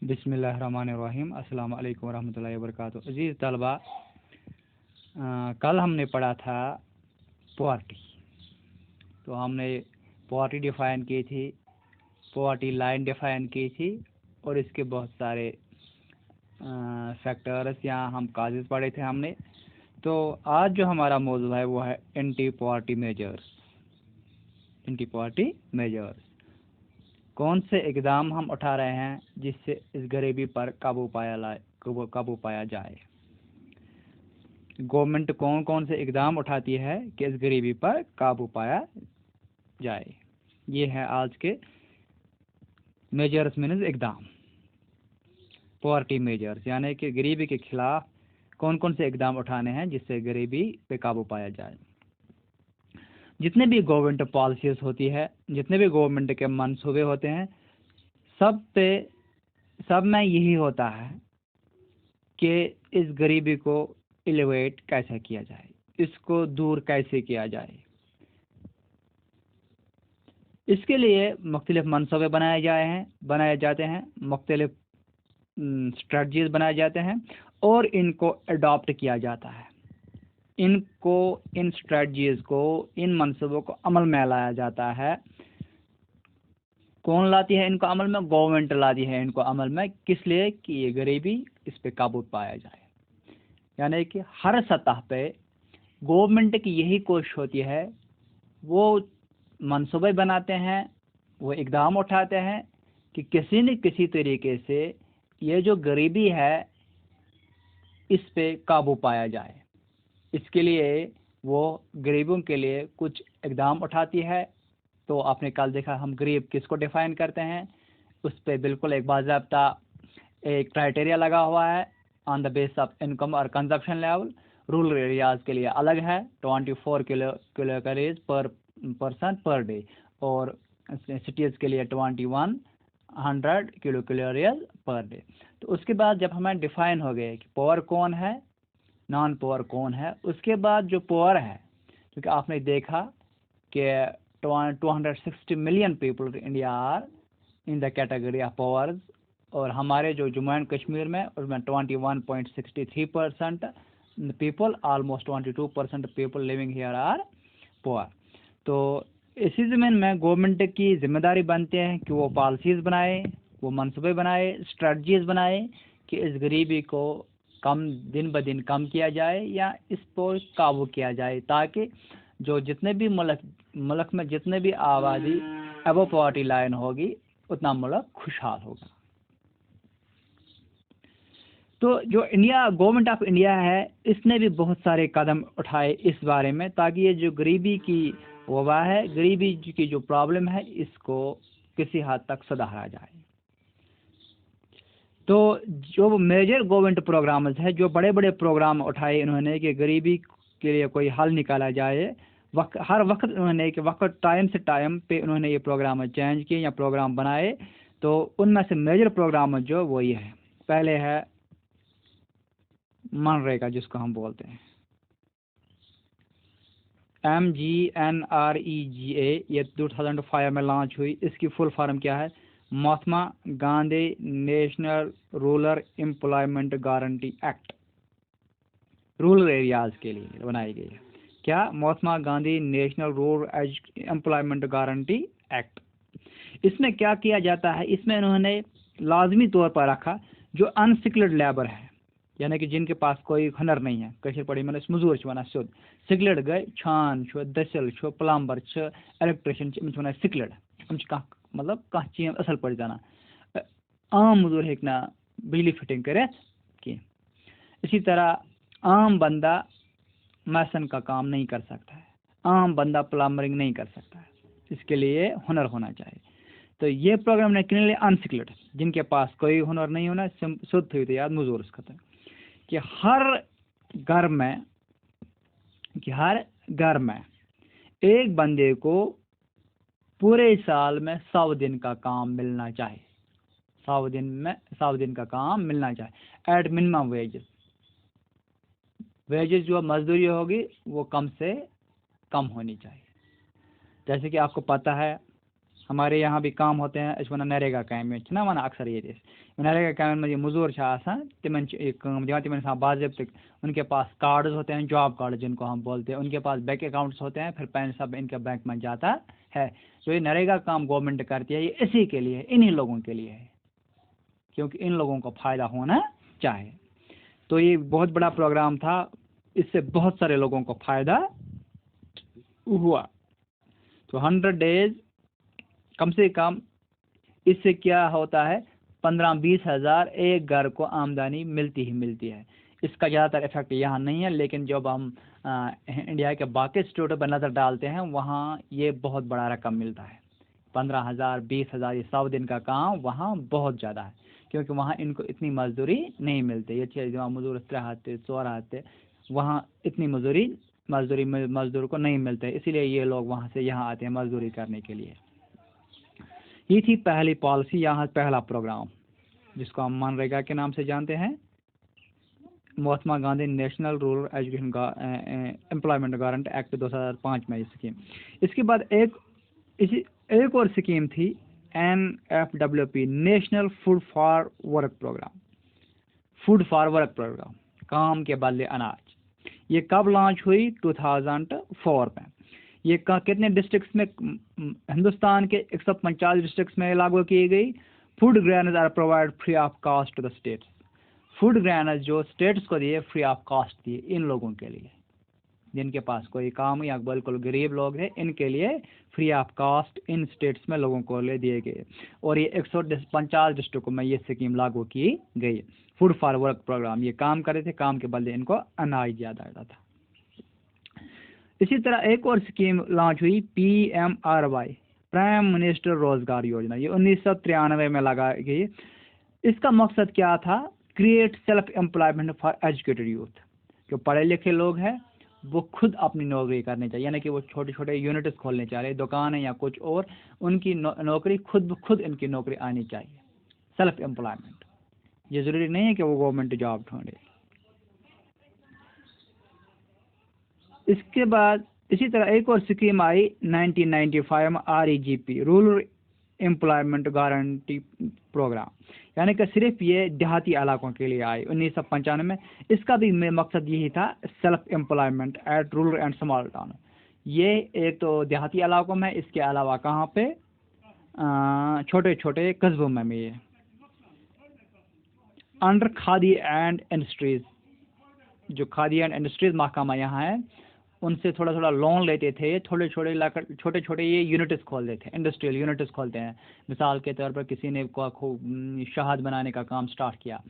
बिस्मिल्लाहिर्रहमानिर्रहीम। अस्सलाम वालेकुम रहमतुल्लाहि व बरकातुहू। अजीज़ तलबा, कल हमने पढ़ा था पॉवर्टी। तो हमने पॉवर्टी डिफ़ाइन की थी, पॉवर्टी लाइन डिफ़ाइन की थी और इसके बहुत सारे फैक्टर्स या हम काजेज़ पढ़े थे हमने। तो आज जो हमारा मौजूद है वो है anti poverty measures. Anti poverty measures कौन से इक़दाम हम उठा रहे हैं जिससे इस गरीबी पर काबू पाया जाए। गवर्नमेंट कौन कौन से इक़दाम उठाती है कि इस गरीबी पर काबू पाया जाए। ये है आज के मेजर्स मीन्स इक़दाम, पॉवर्टी मेजर्स, यानी कि गरीबी के खिलाफ कौन कौन से इक़दाम उठाने हैं जिससे गरीबी पे काबू पाया जाए। जितने भी गवर्नमेंट पॉलिसीज होती है, जितने भी गवर्नमेंट के मंसूबे होते हैं, सब में यही होता है कि इस गरीबी को एलिवेट कैसे किया जाए, इसको दूर कैसे किया जाए। इसके लिए मुख्तलिफ मंसूबे बनाए जाते हैं, मुख्तलिफ स्ट्रेटजीज बनाए जाते हैं और इनको अडॉप्ट किया जाता है। इन स्ट्रेटजीज को, इन मंसूबों को अमल में लाया जाता है। कौन लाती है इनको अमल में? गवर्नमेंट लाती है इनको अमल में। किस लिए? कि ये गरीबी, इस पे काबू पाया जाए। यानी कि हर सतह पे गवर्नमेंट की यही कोशिश होती है, वो मंसूबे बनाते हैं, वो इक़दाम उठाते हैं कि किसी न किसी तरीके से ये जो गरीबी है इस पे काबू पाया जाए। इसके लिए वो गरीबों के लिए कुछ इक़दाम उठाती है। तो आपने कल देखा हम गरीब किसको डिफ़ाइन करते हैं, उस पर बिल्कुल एक बाज़ाब्ता एक क्राइटेरिया लगा हुआ है on the base of income और कंजप्शन लेवल। रूरल एरियाज़ के लिए अलग है 24 किलो कैलोरीज पर पर्सन पर डे और सिटीज़ के लिए 2100 किलो कैलोरीज पर डे। तो उसके बाद जब हमें डिफ़ाइन हो गए कि पुअर कौन है, नॉन पुअर कौन है, उसके बाद जो पुअर है, क्योंकि आपने देखा कि 260 million people in India are in the category of poor, और हमारे जो जम्मू एंड कश्मीर में उसमें 21.63% people, almost 22% people living here are poor. तो इसी ज़मीन में गवर्नमेंट की जिम्मेदारी बनती है कि वो पॉलिसीज़ बनाए, वो मंसूबे बनाए, स्ट्रेटजीज़ बनाए कि इस गरीबी को दिन ब दिन कम किया जाए या इस पर काबू किया जाए, ताकि जो जितने भी मुल्क में जितने भी आबादी अबव पॉवर्टी लाइन होगी उतना मुल्क खुशहाल होगा। तो जो गवर्नमेंट ऑफ इंडिया है, इसने भी बहुत सारे कदम उठाए इस बारे में, ताकि ये जो गरीबी की वबा है, गरीबी की जो प्रॉब्लम है, इसको किसी हद तक सुधारा जाए। तो जो मेजर गवर्नमेंट प्रोग्राम्स है, जो बड़े बड़े प्रोग्राम उठाए इन्होंने कि गरीबी के लिए कोई हल निकाला जाए, हर वक्त उन्होंने कि वक्त टाइम से टाइम पे उन्होंने ये प्रोग्राम चेंज किए या प्रोग्राम बनाए। तो उनमें से मेजर प्रोग्राम जो वो ये है, पहले है मनरेगा, जिसको हम बोलते हैं MGNREGA। ये 2005 में लॉन्च हुई। इसकी फुल फॉर्म क्या है? Mahatma Gandhi national rural employment guarantee act. Rural areas के लिए बनाई गई है। क्या? Mahatma Gandhi national rural employment guarantee act. इसमें क्या किया जाता है? इसमें इन्होंने लाजमी तौर पर रखा जो अनस्किल्ड लेबर है, यानी कि जिनके पास कोई हुनर नहीं है, कशर पड़ी मैंने मजूर वन सुद स्किल्ड गए, छान दसिल प्लम्बर इलेक्ट्रिशियन स्किल्ड, मतलब कह चीज असल पे जाना। आम मजूर हेक ना बिजली फिटिंग करे कि। इसी तरह आम बंदा मैसन का काम नहीं कर सकता है, आम बंदा प्लम्बरिंग नहीं कर सकता है, इसके लिए हुनर होना चाहिए। तो ये प्रोग्राम ने किन लिए? अनस्किल्ड, जिनके पास कोई हुनर नहीं होना, शुद्ध हुई तो याद मजूर खतर कि हर घर में एक बंदे को पूरे साल में 100 दिन का काम मिलना चाहिए। 100 दिन का काम मिलना चाहिए एट मिनिमम वेजेस जो मजदूरी होगी वो कम से कम होनी चाहिए। जैसे कि आपको पता है हमारे यहाँ भी काम होते हैं इस वन नरेगा काम ना वन अक्सर ये नरेगा काम में मजूर तिमन दिवान तिमन बाज़ाब्त उनके पास कार्ड्स होते हैं, जॉब कार्ड जिनको हम बोलते हैं, उनके पास बैंक अकाउंट्स होते हैं, फिर पैन सब इनके बैंक में जाता है। तो ये नरेगा काम गवर्नमेंट करती है, ये इसी के लिए, इन्हीं लोगों के लिए है, क्योंकि इन लोगों को फ़ायदा होना चाहिए। तो ये बहुत बड़ा प्रोग्राम था, इससे बहुत सारे लोगों को फ़ायदा हुआ। तो 100 डेज कम से कम इससे क्या होता है, 15-20 हज़ार एक घर को आमदनी मिलती ही मिलती है। इसका ज़्यादातर इफेक्ट यहाँ नहीं है, लेकिन जब हम इंडिया के बाकी स्टेटों पर नज़र डालते हैं वहाँ ये बहुत बड़ा रकम मिलता है। 15,000 20,000 ये 100 दिन का काम वहाँ बहुत ज़्यादा है, क्योंकि वहाँ इनको इतनी मजदूरी नहीं मिलती। ये चीज़ मजदूर 3 4 वहाँ इतनी मजदूर को नहीं मिलते, इसीलिए ये लोग वहाँ से यहाँ आते हैं मजदूरी करने के लिए। ये थी पहली पॉलिसी, यहाँ पहला प्रोग्राम जिसको हम मनरेगा के नाम से जानते हैं, Mahatma Gandhi national rural education employment guarantee act 2005 में ये स्कीम। इसके बाद एक और स्कीम थी NFWP national food for work programme, food for work programme, काम के बदले अनाज। ये कब लॉन्च हुई? 2004 में। ये कितने डिस्ट्रिक्ट्स में, हिंदुस्तान के 150 डिस्ट्रिक्ट्स में लागू की गई। Food grains are provide free of cost to the states. Food grains जो स्टेट्स को दिए फ्री ऑफ कॉस्ट दिए इन लोगों के लिए, जिनके पास कोई काम या बिल्कुल गरीब लोग हैं, इनके लिए free of cost in states में लोगों को ले दिए गए। और ये 150 डिस्ट्रिक्टों में ये स्कीम लागू की गई, फूड फॉर वर्क प्रोग्राम। ये काम कर रहे थे, काम के बदले इनको अनाज ज़्यादा आता था। इसी तरह एक और स्कीम लॉन्च हुई PMRY, प्राइम मिनिस्टर रोजगार योजना। ये 1993 में लगाई गई। इसका मकसद क्या था? Create self employment for educated youth. जो पढ़े लिखे लोग हैं वो खुद अपनी नौकरी करनी चाहिए, यानी कि वो छोटे छोटे यूनिट्स खोलने चाह रहे, दुकान है या कुछ और, उनकी नौकरी खुद इनकी नौकरी आनी चाहिए, सेल्फ एम्प्लॉयमेंट। ये ज़रूरी नहीं है कि वो गवर्नमेंट जॉब ढूंढे। इसके बाद इसी तरह एक और स्कीम आई 1995 में, REGP rural employment guarantee programme, यानी कि सिर्फ ये देहाती इलाकों के लिए आई 1995 में। इसका भी मकसद यही था, self employment at rural and small town. ये एक तो देहाती इलाकों में, इसके अलावा कहाँ पे, छोटे छोटे कस्बों में भी ये अंडर खादी एंड इंडस्ट्रीज। जो खादी एंड इंडस्ट्रीज महकमा यहाँ है, उनसे थोड़ा थोड़ा लोन लेते थे, छोटे छोटे ये यूनिट्स खोलते थे, इंडस्ट्रियल यूनिट्स खोलते हैं। मिसाल के तौर पर किसी ने शहद बनाने का काम स्टार्ट किया,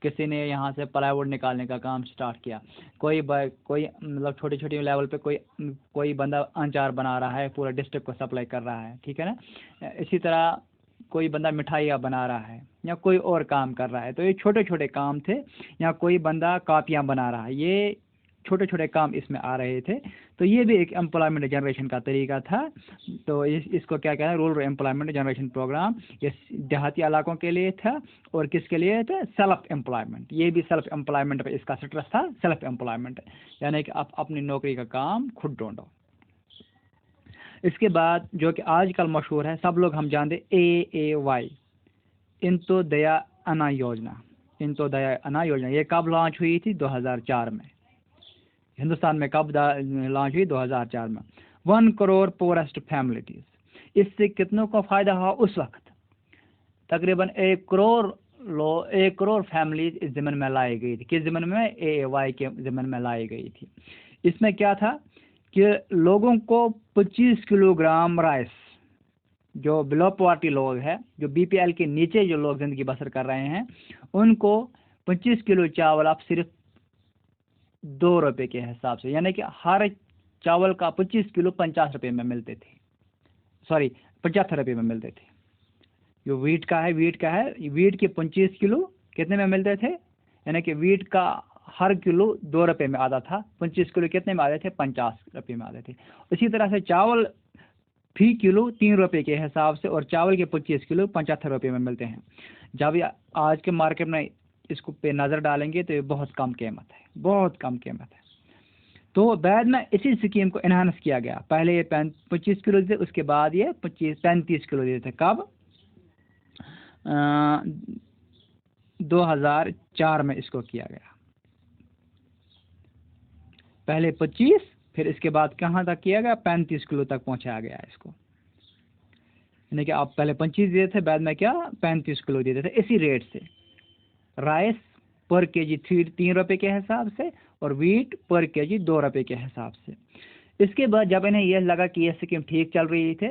किसी ने यहाँ से प्लाईवुड निकालने का काम स्टार्ट किया, कोई मतलब छोटी छोटी लेवल पे कोई बंदा अचार बना रहा है, पूरा डिस्ट्रिक्ट को सप्लाई कर रहा है, ठीक है ना। इसी तरह कोई बंदा मिठाइयाँ बना रहा है या कोई और काम कर रहा है, तो ये छोटे छोटे काम थे। या कोई बंदा कॉपियाँ बना रहा है, ये छोटे छोटे काम इसमें आ रहे थे। तो ये भी एक एम्प्लॉयमेंट जनरेशन का तरीका था। तो इसको क्या कहते हैं, रूरल एम्प्लॉयमेंट जनरेशन प्रोग्राम। ये देहाती इलाकों के लिए था, और किसके लिए था? Self employment. ये भी सेल्फ एम्प्लॉयमेंट पर इसका स्ट्रेस था, सेल्फ एम्प्लॉयमेंट, यानी कि आप अपनी नौकरी का काम खुद ढूंढो। इसके बाद जो कि आजकल मशहूर है, सब लोग हम जानते, AAY, अंत्योदय अन्न योजना। अंत्योदय अन्न योजना ये कब लॉन्च हुई थी? 2004 में। हिंदुस्तान में कब लॉन्च हुई? 2004 में। 1 करोड़ पोरेस्ट फैमिलीज। इससे कितनों को फ़ायदा हुआ उस वक्त? तकरीबन 1 करोड़ फैमिलीज इस ज़मीन में लाई गई थी। किस ज़मीन में? AAY के ज़मीन में लाई गई थी। इसमें क्या था कि लोगों को 25 किलोग्राम राइस, जो बिलो पॉवर्टी लोग हैं, जो BPL के नीचे जो लोग ज़िंदगी बसर कर रहे हैं, उनको 25 किलो चावल आप सिर्फ 2 रुपये के हिसाब से, यानी कि हर चावल का 25 किलो 50 रुपये में मिलते थे, 75 रुपये में मिलते थे। जो वीट का है, वीट के 25 किलो कितने में मिलते थे? यानी कि वीट का हर किलो 2 रुपये में आता था, 25 किलो कितने में आते थे? 50 रुपये में आते थे। इसी तरह से चावल फी किलो 3 रुपये के हिसाब से, और चावल के 25 किलो 75 रुपये में मिलते हैं। जब ये आज के मार्केट में इसको पे नज़र डालेंगे तो ये बहुत कम कीमत है, बहुत कम कीमत है। तो बाद में इसी स्कीम को इन्हांस किया गया। पहले ये 25 किलो थे, उसके बाद ये 35 किलो देते थे। कब? 2004 में इसको किया गया। पहले 25, फिर इसके बाद कहाँ तक किया गया? 35 किलो तक पहुंचाया गया इसको। यानी कि आप पहले 25 देते थे, बाद में क्या 35 किलो देते थे। इसी रेट से राइस पर केजी 3 रुपए के हिसाब से और वीट पर केजी 2 रुपए के हिसाब से। इसके बाद जब इन्हें यह लगा कि यह स्कीम ठीक चल रही थे,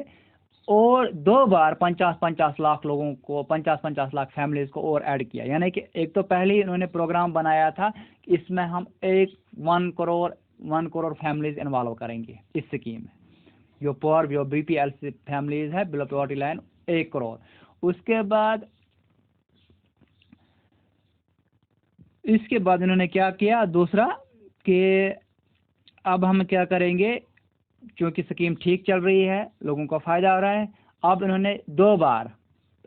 और 2 बार 50-50 लाख लोगों को, 50-50 लाख फैमिलीज को और ऐड किया। यानी कि एक तो पहले ही इन्होंने प्रोग्राम बनाया था कि इसमें हम 1 करोड़ फैमिलीज इन्वॉल्व करेंगे इस स्कीम में। जो BPL फैमिलीज है, बिलो पॉवर्टी लाइन, 1 करोड़। उसके बाद इसके बाद इन्होंने क्या किया दूसरा, कि अब हम क्या करेंगे, क्योंकि स्कीम ठीक चल रही है, लोगों को फायदा हो रहा है। अब इन्होंने 2 बार,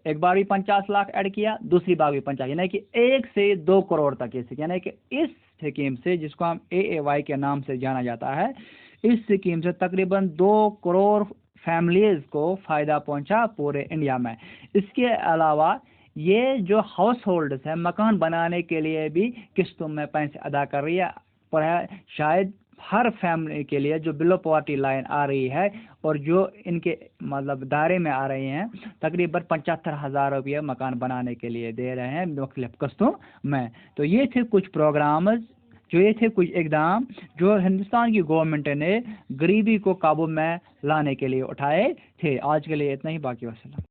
एक बार भी 50 लाख ऐड किया, दूसरी बार भी 50, यानी कि 1 से 2 करोड़ तक। यानी कि इस स्कीम से, जिसको हम AAY के नाम से जाना जाता है, इस स्कीम से तकरीबन 2 करोड़ फैमिलीज को फायदा पहुंचा पूरे इंडिया में। इसके अलावा ये जो हाउस होल्ड्स है, मकान बनाने के लिए भी किस्तों में पैसे अदा कर रही है, पर शायद हर फैमिली के लिए जो बिलो पॉवर्टी लाइन आ रही है और जो इनके मतलब दायरे में आ रहे हैं, तकरीबन 75,000 रुपये मकान बनाने के लिए दे रहे हैं मुख्तलिफ किस्तों में। तो ये थे कुछ प्रोग्राम्स, जो ये थे कुछ इकदाम जो हिंदुस्तान की गवर्नमेंट ने गरीबी को काबू में लाने के लिए उठाए थे। आज के लिए इतना ही, बाकी वसल्लम।